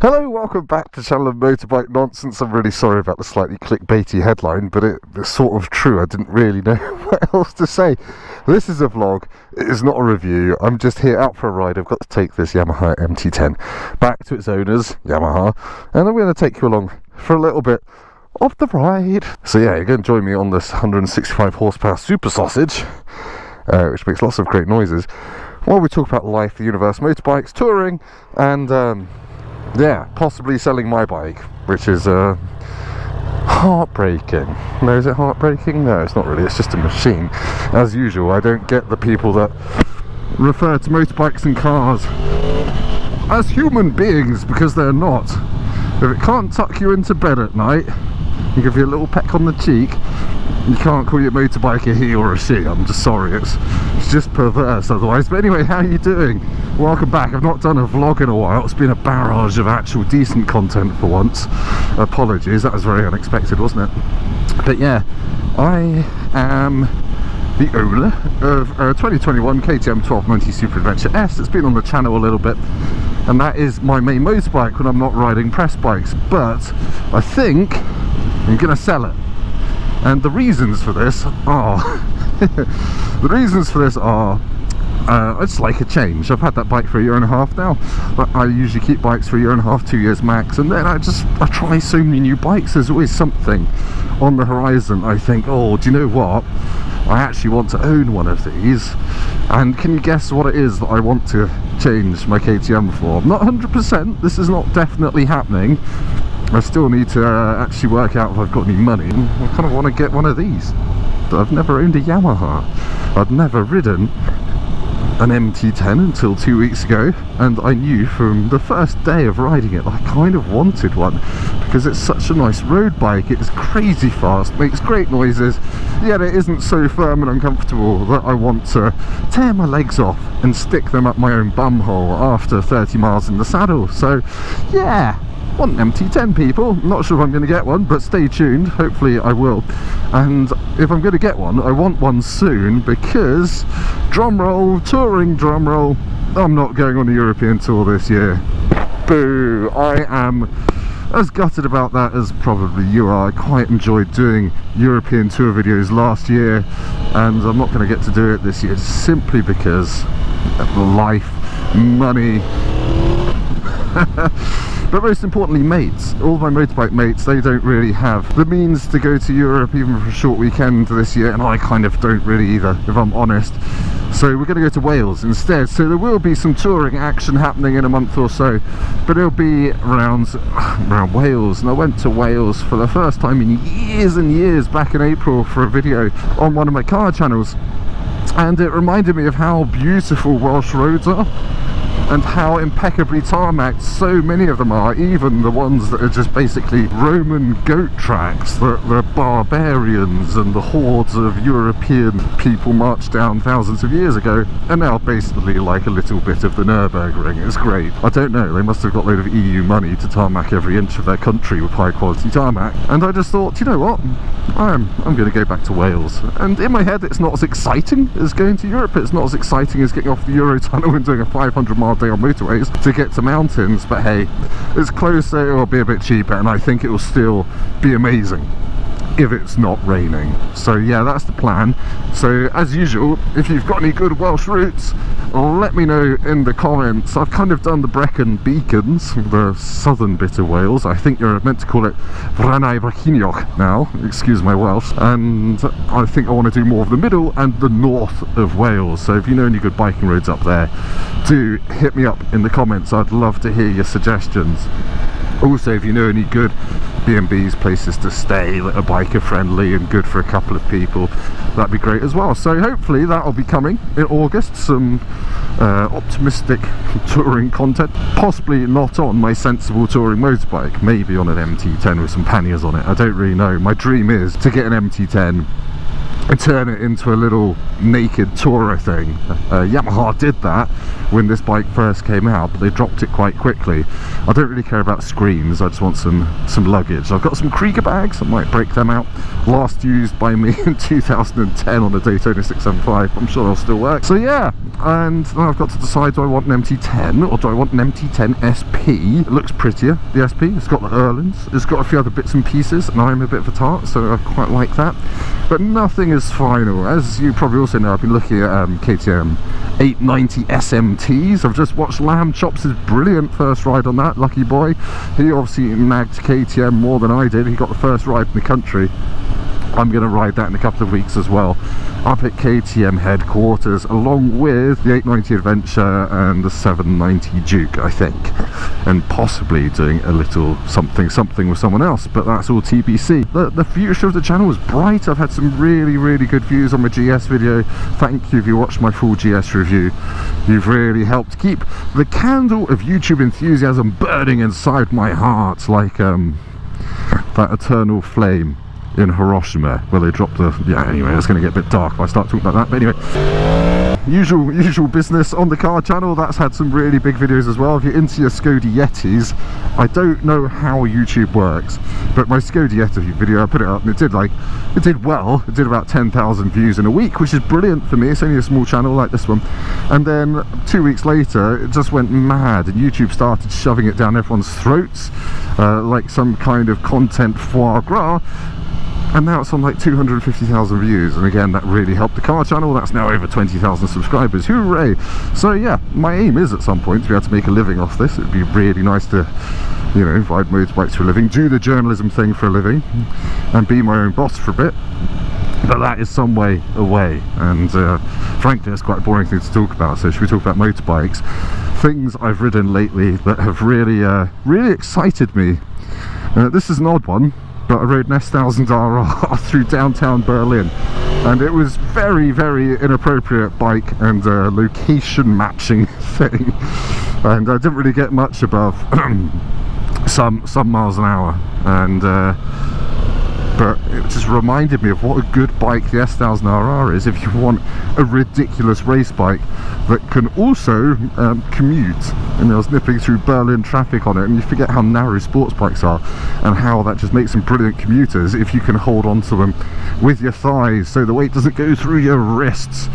Hello, welcome back to Channel of Motorbike Nonsense. I'm really sorry about the slightly clickbaity headline, but it's sort of true. I didn't really know what else to say. This is a vlog, it is not a review. I'm just here out for a ride. I've got to take this Yamaha MT10 back to its owners, Yamaha, and I'm going to take you along for a little bit of the ride. So yeah, you're going to join me on this 165 horsepower super sausage, which makes lots of great noises, while we talk about life, the universe, motorbikes, touring, and yeah, possibly selling my bike, which is heartbreaking. No, is it heartbreaking? No, it's not really, it's just a machine. As usual, I don't get the people that refer to motorbikes and cars as human beings, because they're not. If it can't tuck you into bed at night and give you a little peck on the cheek, you can't call your motorbike a he or a she. I'm just sorry, it's just perverse otherwise. But anyway, how are you doing? Welcome back. I've not done a vlog in a while. It's been a barrage of actual decent content for once. Apologies, that was very unexpected, wasn't it? But yeah, I am the owner of 2021 KTM 1290 Super Adventure S. It's been on the channel a little bit, and that is my main motorbike when I'm not riding press bikes, but I think I'm gonna sell it. And the reasons for this are I just like a change. I've had that bike for a year and a half now, but I usually keep bikes for a year and a half, 2 years max, and then I try so many new bikes. There's always something on the horizon. I think, oh, do you know what, I actually want to own one of these. And can you guess what it is that I want to change my KTM for? I'm not 100%, this is not definitely happening. I still need to actually work out if I've got any money. I kind of want to get one of these. But I've never owned a Yamaha. I've never ridden an MT10 until 2 weeks ago, and I knew from the first day of riding it I kind of wanted one, because it's such a nice road bike. It's crazy fast, makes great noises, yet it isn't so firm and uncomfortable that I want to tear my legs off and stick them up my own bum hole after 30 miles in the saddle. So yeah, want an MT10, people. I'm not sure if I'm going to get one, but stay tuned, hopefully I will. And if I'm going to get one, I want one soon, because drumroll, touring drumroll, I'm not going on a European tour this year. Boo! I am as gutted about that as probably you are. I quite enjoyed doing European tour videos last year, and I'm not going to get to do it this year simply because of life, money. But most importantly, mates. All my motorbike mates, they don't really have the means to go to Europe even for a short weekend this year, and I kind of don't really either, if I'm honest. So we're going to go to Wales instead. So there will be some touring action happening in a month or so, but it'll be around Wales. And I went to Wales for the first time in years and years back in April for a video on one of my car channels, and it reminded me of how beautiful Welsh roads are, and how impeccably tarmacked so many of them are, even the ones that are just basically Roman goat tracks that the barbarians and the hordes of European people marched down thousands of years ago, and now basically like a little bit of the Nürburgring. It's great. I don't know, they must have got a load of EU money to tarmac every inch of their country with high quality tarmac, and I just thought, you know what, I'm going to go back to Wales. And in my head, it's not as exciting as going to Europe, it's not as exciting as getting off the Eurotunnel and doing a 500-mile day on motorways to get to mountains, but hey, it's closer, it'll be a bit cheaper, and I think it will still be amazing if it's not raining. So yeah, that's the plan. So as usual, if you've got any good Welsh routes, let me know in the comments. I've kind of done the Brecon Beacons, the southern bit of Wales. I think you're meant to call it Vranai Brechinioch now, excuse my Welsh, and I think I want to do more of the middle and the north of Wales. So if you know any good biking roads up there, do hit me up in the comments. I'd love to hear your suggestions. Also, if you know any good B&Bs, places to stay that are biker friendly and good for a couple of people, that'd be great as well. So hopefully that'll be coming in August, some optimistic touring content, possibly not on my sensible touring motorbike, maybe on an MT10 with some panniers on it. I don't really know. My dream is to get an MT10 turn it into a little naked tourer thing. Yamaha did that when this bike first came out, but they dropped it quite quickly. I don't really care about screens, I just want some luggage. I've got some Krieger bags, I might break them out. Last used by me in 2010 on a Daytona 675, I'm sure they'll still work. So yeah, and then I've got to decide, do I want an MT10 or do I want an MT10 SP? It looks prettier, the SP. It's got the Erlins, it's got a few other bits and pieces, and I'm a bit of a tart, so I quite like that. But nothing is final. As you probably also know, I've been looking at KTM 890 SMTs. I've just watched Lamb Chops' brilliant first ride on that, lucky boy. He obviously nagged KTM more than I did. He got the first ride in the country. I'm going to ride that in a couple of weeks as well, up at KTM headquarters, along with the 890 Adventure and the 790 Duke, I think, and possibly doing a little something with someone else, but that's all TBC. The future of the channel is bright. I've had some really good views on my GS video. Thank you if you watched my full GS review. You've really helped keep the candle of YouTube enthusiasm burning inside my heart, like that eternal flame in Hiroshima where they dropped the... yeah, anyway, it's going to get a bit dark if I start talking about that, but anyway, usual business on the car channel. That's had some really big videos as well. If you're into your Skoda Yetis, I don't know how YouTube works, but my Skoda Yeti video, I put it up and it did well. It did about 10,000 views in a week, which is brilliant for me. It's only a small channel like this one. And then 2 weeks later it just went mad and YouTube started shoving it down everyone's throats like some kind of content foie gras. And now it's on like 250,000 views, and again, that really helped the car channel. That's now over 20,000 subscribers. Hooray! So yeah, my aim is at some point to be able to make a living off this. It'd be really nice to, you know, ride motorbikes for a living, do the journalism thing for a living, and be my own boss for a bit. But that is some way away, and frankly, it's quite a boring thing to talk about. So should we talk about motorbikes? Things I've ridden lately that have really excited me. This is an odd one, but I rode an S1000RR through downtown Berlin, and it was very inappropriate bike and location matching thing, and I didn't really get much above some miles an hour, and but it just reminded me of what a good bike the S1000RR is if you want a ridiculous race bike that can also commute. And I was nipping through Berlin traffic on it, and you forget how narrow sports bikes are and how that just makes them brilliant commuters if you can hold on to them with your thighs so the weight doesn't go through your wrists.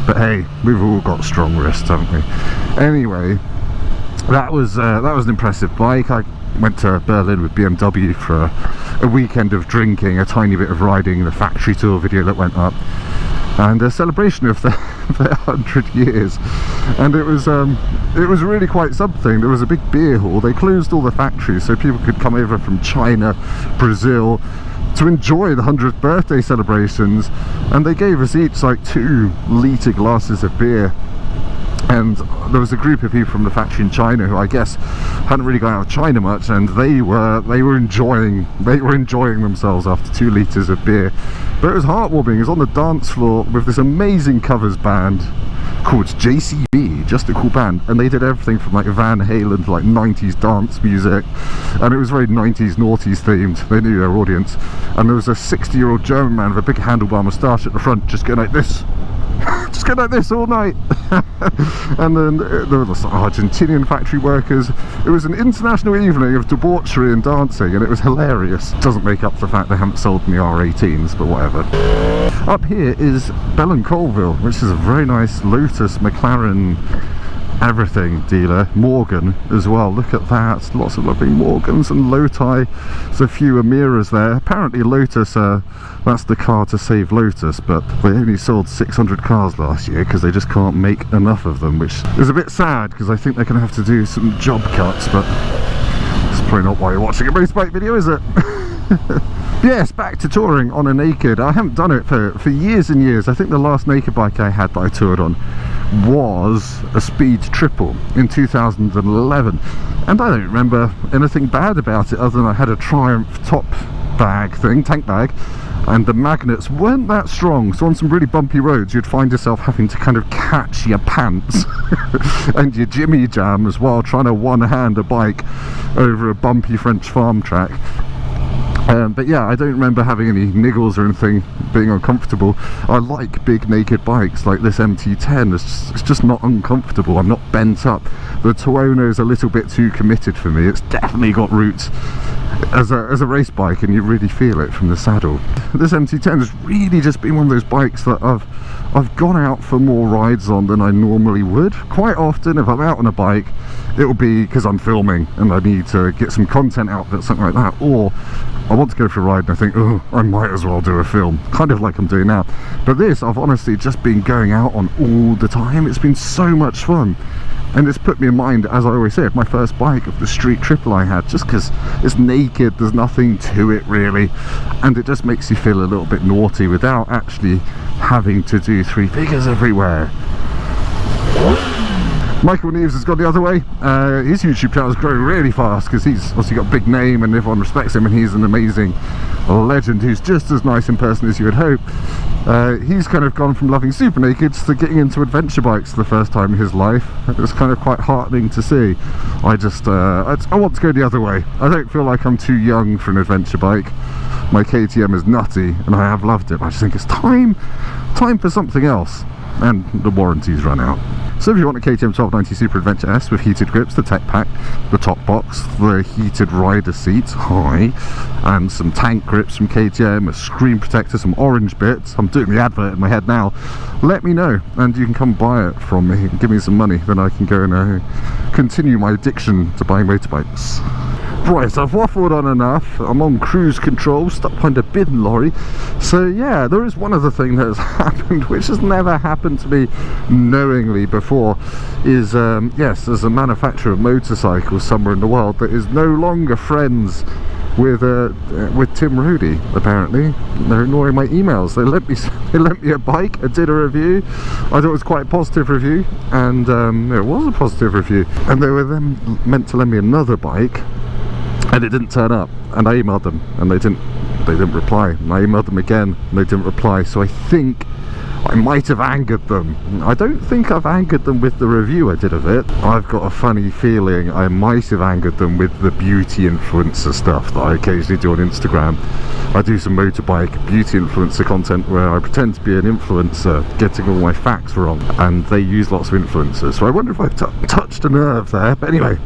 But hey, we've all got strong wrists, haven't we? Anyway, that was an impressive bike. I went to Berlin with BMW for a weekend of drinking, a tiny bit of riding, the factory tour video that went up, and a celebration of their 100 years. And it was really quite something. There was a big beer hall. They closed all the factories so people could come over from China, Brazil, to enjoy the 100th birthday celebrations, and they gave us each like 2-litre glasses of beer. And there was a group of people from the factory in China who I guess hadn't really gone out of China much, and they were enjoying themselves after 2 litres of beer. But it was heartwarming. It was on the dance floor with this amazing covers band called JCB, just a cool band, and they did everything from like Van Halen to like 90s dance music, and it was very 90s noughties themed. They knew their audience, and there was a 60-year-old German man with a big handlebar moustache at the front just going like this. Just go like this all night. And then there were some Argentinian factory workers. It was an international evening of debauchery and dancing, and it was hilarious. Doesn't make up for the fact they haven't sold me R18s, but whatever. Up here is Bell and Colville, which is a very nice Lotus, McLaren, everything dealer. Morgan as well, look at that, lots of lovely Morgans and Loti. There's a few Amiras there. Apparently Lotus, that's the car to save Lotus, but they only sold 600 cars last year because they just can't make enough of them, which is a bit sad because I think they're going to have to do some job cuts, but that's probably not why you're watching a motorbike video, is it? Yes, back to touring on a naked. I haven't done it for years and years. I think the last naked bike I had that I toured on was a Speed Triple in 2011, and I don't remember anything bad about it other than I had a Triumph top bag thing, tank bag, and the magnets weren't that strong, so on some really bumpy roads you'd find yourself having to kind of catch your pants and your jimmy jams while trying to one-hand a bike over a bumpy French farm track. But yeah, I don't remember having any niggles or anything, being uncomfortable. I like big naked bikes like this MT10. It's just not uncomfortable. I'm not bent up. The Tuono is a little bit too committed for me. It's definitely got roots as a race bike, and you really feel it from the saddle. This MT10 has really just been one of those bikes that I've gone out for more rides on than I normally would. Quite often, if I'm out on a bike, it will be because I'm filming and I need to get some content out of it, something like that, or I want to go for a ride and I think, oh, I might as well do a film, kind of like I'm doing now. But this, I've honestly just been going out on all the time. It's been so much fun, and it's put me in mind, as I always say, of my first bike, of the street triple I had, just because it's naked, there's nothing to it really, and it just makes you feel a little bit naughty without actually having to do 3 figures everywhere. Michael Neves has gone the other way. His YouTube channel is growing really fast because he's obviously got a big name and everyone respects him, and he's an amazing legend who's just as nice in person as you would hope. He's kind of gone from loving super nakeds to getting into adventure bikes for the first time in his life. It's kind of quite heartening to see. I want to go the other way. I don't feel like I'm too young for an adventure bike. My KTM is nutty and I have loved it. I just think it's time for something else, and the warranty's run out. So if you want a KTM 1290 Super Adventure S with heated grips, the tech pack, the top box, the heated rider seats, hi, and some tank grips from KTM, a screen protector, some orange bits, I'm doing the advert in my head now, let me know and you can come buy it from me and give me some money, then I can go and continue my addiction to buying motorbikes. Right, I've waffled on enough. I'm on cruise control, stuck behind a bin lorry. So yeah, there is one other thing that has happened, which has never happened to me knowingly before, is yes, there's a manufacturer of motorcycles somewhere in the world that is no longer friends with Tim Rohde. Apparently they're ignoring my emails. They lent me a bike. I did a review. I thought it was quite a positive review, and it was a positive review, and they were then meant to lend me another bike, and it didn't turn up, and I emailed them and they didn't reply, and I emailed them again and they didn't reply. So I think I might have angered them. I don't think I've angered them with the review I did of it. I've got a funny feeling I might have angered them with the beauty influencer stuff that I occasionally do on Instagram. I do some motorbike beauty influencer content where I pretend to be an influencer getting all my facts wrong, and they use lots of influencers. So I wonder if I've touched a nerve there, but anyway.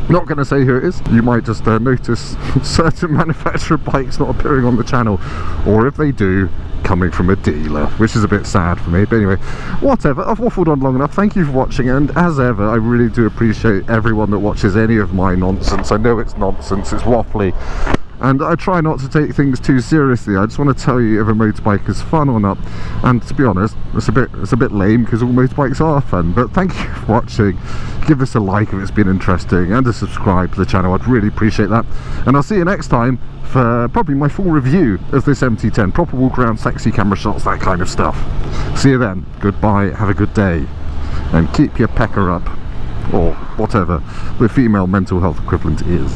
Not going to say who it is. You might just notice certain manufacturer bikes not appearing on the channel, or if they do, coming from a dealer, which is a bit sad for me. But anyway, whatever, I've waffled on long enough. Thank you for watching, and as ever, I really do appreciate everyone that watches any of my nonsense. I know it's nonsense, it's waffly, and I try not to take things too seriously. I just want to tell you if a motorbike is fun or not, and to be honest, it's a bit lame because all motorbikes are fun. But thank you for watching. Give this a like if it's been interesting, and a subscribe to the channel. I'd really appreciate that, and I'll see you next time for probably my full review of this MT10, proper walk around, sexy camera shots, that kind of stuff. See you then. Goodbye, have a good day, and keep your pecker up, or whatever the female mental health equivalent is.